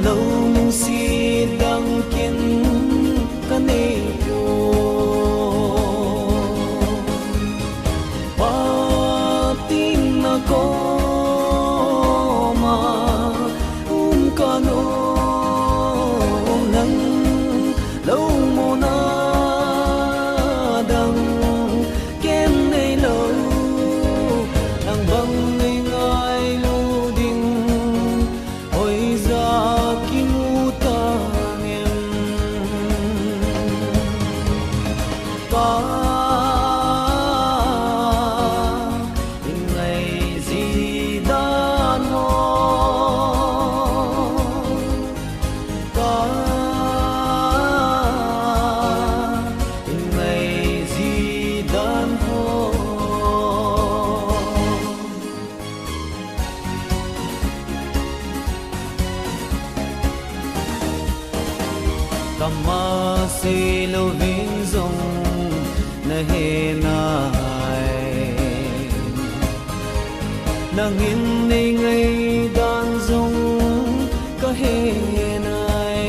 lâu si đăng kiến căn nê yo pa tin na ko ma ka no nang lâu mo na đăng kiến nay lâu nang bang ngay ngay lu ding oi za kinutang em ka ngày gì đan ho ka ngày gì đan ho kama se lo ving zong na he nai nang in nei ngai dan zong ka he nai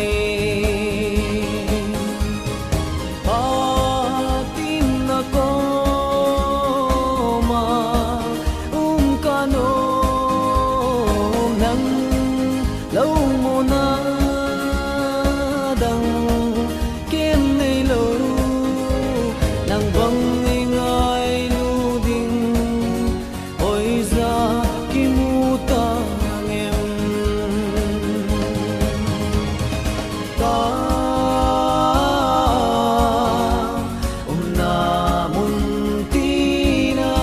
pa tin na ko ma ka no nang lâu mo na đăng kiến nay lâu nàng vắng ngay ngay lu ding ôi ra ki mu tang em ta na mun tina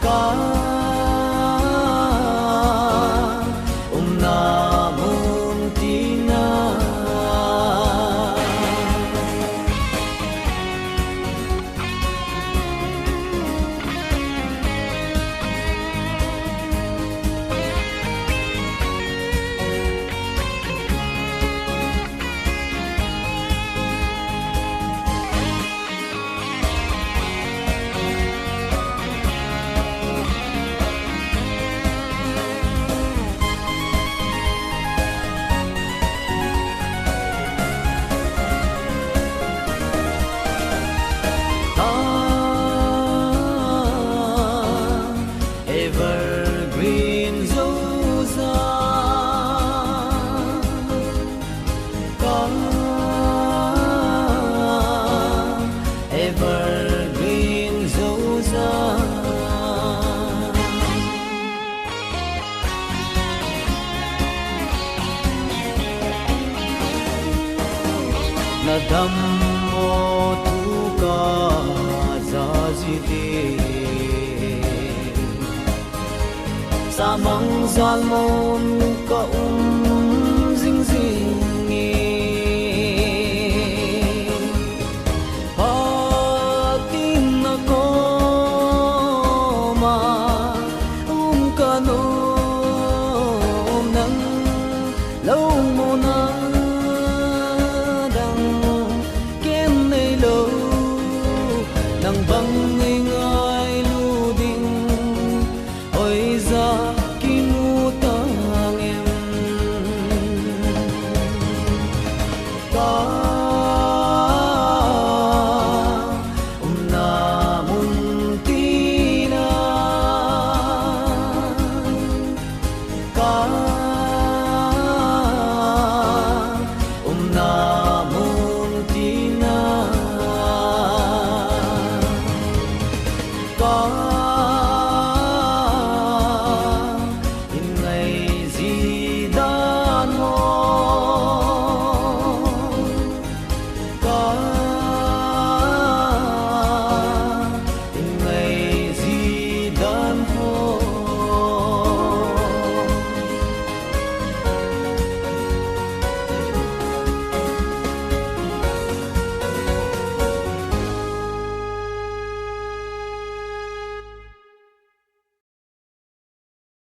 ka na mun tina evergreen zosa ka evergreen zosa na dam mo tu ka za ji de samang zalmon ka